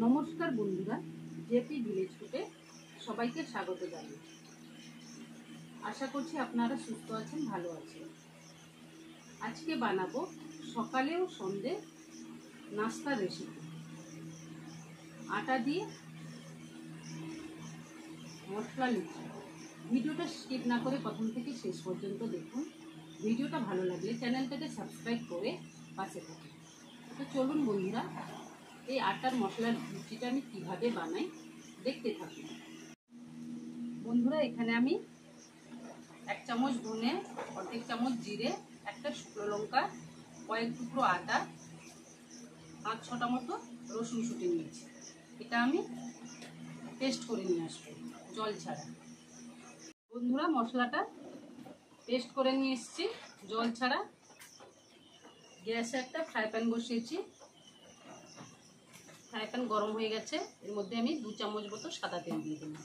নমস্কার বন্ধুরা, JP village ফুডে সবাইকে স্বাগত জানাই। আশা করছি আপনারা সুস্থ আছেন, ভালো আছেন। আজকে বানাবো সকালে ও সন্ধ্যে নাস্তার রেসিপি। আটা দিয়ে মশলা লুচি। ভিডিওটা স্কিপ না করে প্রথম থেকে শেষ পর্যন্ত দেখুন। ভিডিওটা ভালো লাগলে চ্যানেলটাকে সাবস্ক্রাইব করে পাশে থাকুন। তো চলুন বন্ধুরা, এই আটার মশলার লুচিটা আমি কীভাবে বানাই দেখতে থাকুন। বন্ধুরা, এখানে আমি 1 চামচ ধনে, অর্ধেক চামচ জিরে, একটা শুকনো লঙ্কা, কয়েক টুকরো আদা, 5-6টা মতো রসুন শুটে নিয়েছি। এটা আমি পেস্ট করে নিয়ে আসবো জল ছাড়া। বন্ধুরা, মশলাটা পেস্ট করে নিয়ে এসেছি জল ছাড়া। গ্যাসে একটা ফ্রাই প্যান বসিয়েছি। ফ্রাই প্যান গরম হয়ে গেছে। এর মধ্যে আমি 2 চামচ মতো সাদা তেল দিয়ে দিলাম।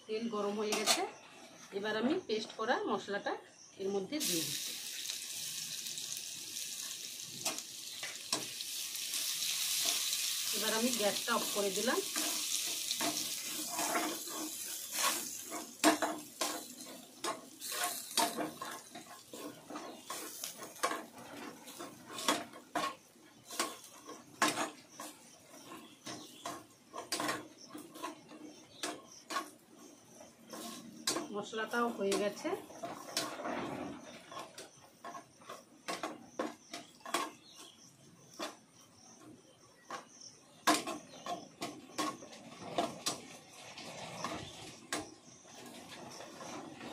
তেল গরম হয়ে গেছে। এবার আমি পেস্ট করা মশলাটা এর মধ্যে দিয়ে দিচ্ছি। এবার আমি গ্যাসটা অফ করে দিলাম। মশলাটাও হয়ে গেছে।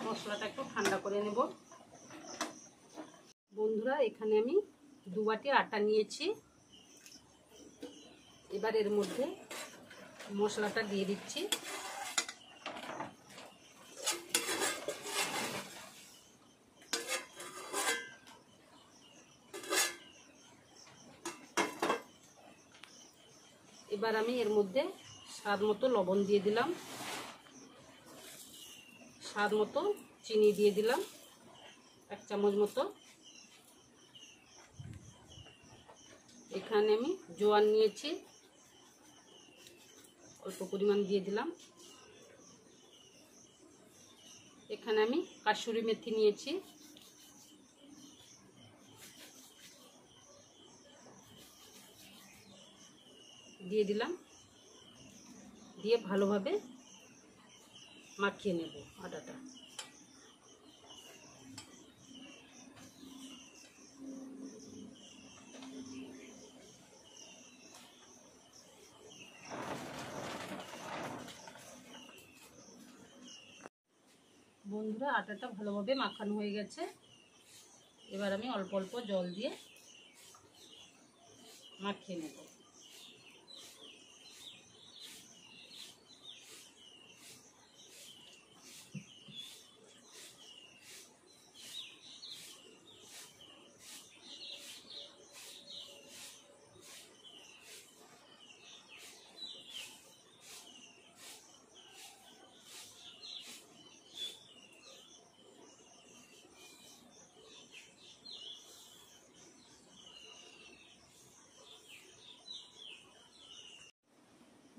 মশলাটা একটু ঠান্ডা করে নেব। বন্ধুরা, এখানে আমি 2 বাটি আটা নিয়েছি। এবার এর মধ্যে মশলাটা দিয়ে দিচ্ছি। এবার আমি এর মধ্যে স্বাদ মতো লবণ দিয়ে দিলাম, স্বাদ মতো চিনি দিয়ে দিলাম 1 চামচ মতো। এখানে আমি জোয়ান নিয়েছি, অল্প পরিমাণ দিয়ে দিলাম। এখানে আমি কাসুরি মেথি নিয়েছি, দিয়ে দিলাম। দিয়ে ভালোভাবে মাখিয়ে নেব আটাটা। বন্ধুরা, আটাটা ভালোভাবে মাখানো হয়ে গেছে। এবার আমি অল্প অল্প জল দিয়ে মাখিয়ে নেব।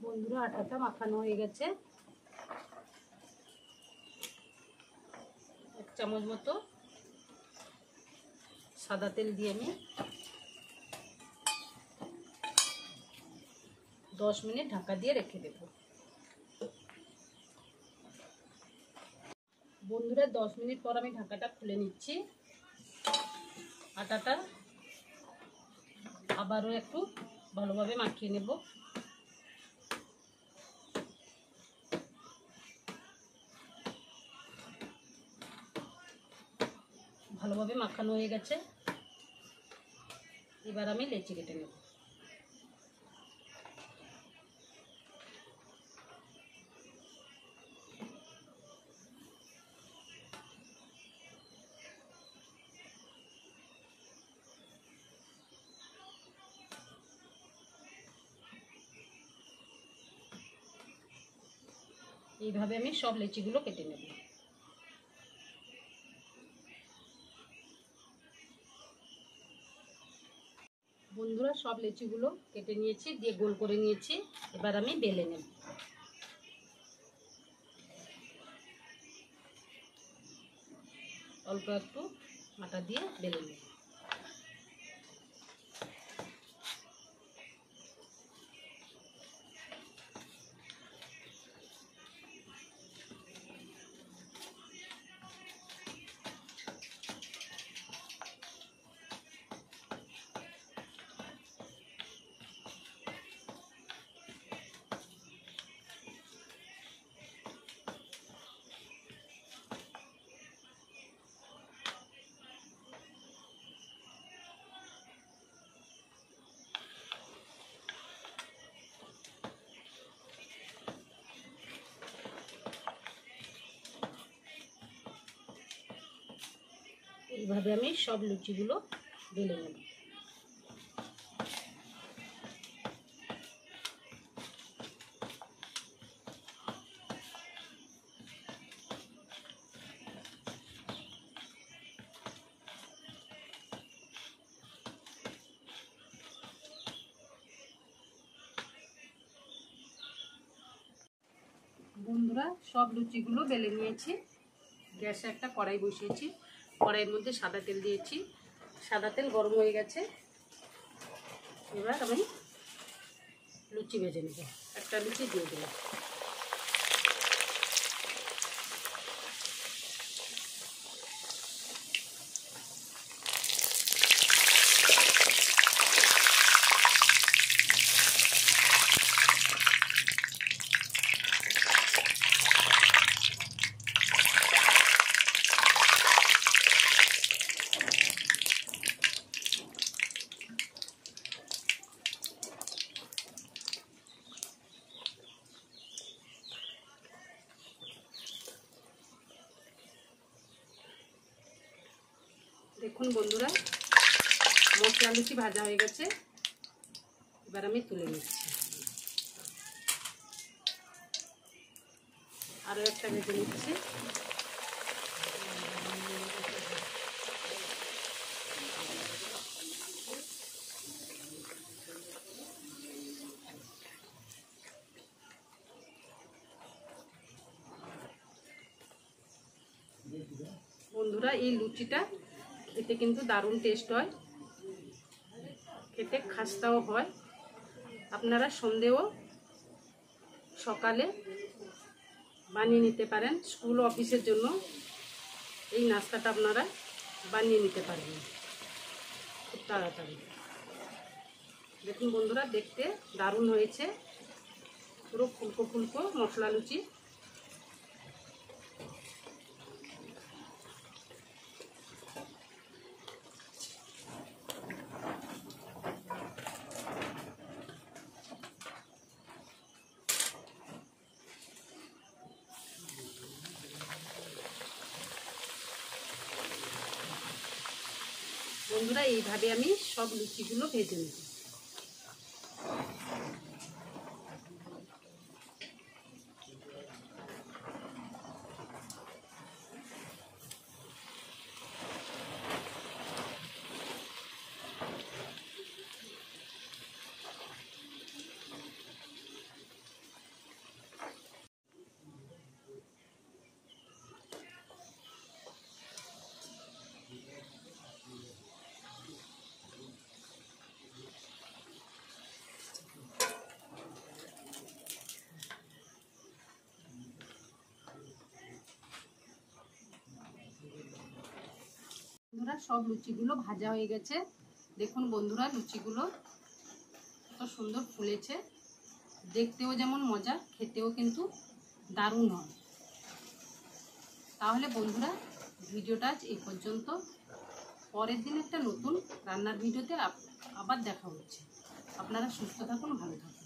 বন্ধুরা, আটাটা মাখানো হয়ে গেছে। 1 চামচ মতো সাদা তেল দিয়ে আমি 10 মিনিট ঢাকা দিয়ে রেখে দেব। বন্ধুরা, 10 মিনিট পর আমি ঢাকাটা খুলে নিচ্ছি। আটাটা আবারও একটু ভালোভাবে মাখিয়ে নেব। ভালোভাবে মাখানো হয়ে গেছে। এবার আমি লেচি কেটে নেব। এইভাবে আমি সব লেচিগুলো কেটে নেব। বন্ধুরা সব লুচিগুলো কেটে নিয়েছি, দিয়ে গোল করে নিয়েছি। এবার আমি বেলে নেব। অল্প একটু আটা দিয়ে বেলে নেব। এইভাবে আমি সব লুচিগুলো বেলে নেব। বন্ধুরা সব লুচিগুলো বেলে নিয়েছি। গ্যাসে একটা কড়াই বসিয়েছি, কড়াইয়ের মধ্যে সাদা তেল দিয়েছি। সাদা তেল গরম হয়ে গেছে। এবার আমি লুচি ভেজে নেব। একটা লুচি দিয়ে দিলাম। দেখুন বন্ধুরা মশলা লুচি ভাজা হয়ে গেছে। এবার আমি তুলে নিচ্ছি। আরও একটা ভেজে নিচ্ছি। বন্ধুরা এই লুচিটা খেতে কিন্তু দারুণ টেস্ট হয়, খেতে খাস্তাও হয়। আপনারা সন্ধ্যেও সকালে বানিয়ে নিতে পারেন। স্কুল অফিসের জন্য এই নাস্তাটা আপনারা বানিয়ে নিতে পারেন খুব তাড়াতাড়ি। দেখুন বন্ধুরা দেখতে দারুণ হয়েছে, পুরো ফুলকো ফুলকো মশলা লুচি। বন্ধুরা এইভাবে আমি সব লুচিগুলো ভেজে নেব। বন্ধুরা সব লুচিগুলো ভাজা হয়ে গেছে। দেখুন বন্ধুরা লুচিগুলো কত সুন্দর ফুলেছে, দেখতেও যেমন মজা, খেতেও কিন্তু দারুণ হয়। তাহলে বন্ধুরা ভিডিওটা আজ এই পর্যন্ত। পরের দিন একটা নতুন রান্নার ভিডিওতে আবার দেখা হচ্ছে। আপনারা সুস্থ থাকুন, ভালো থাকুন।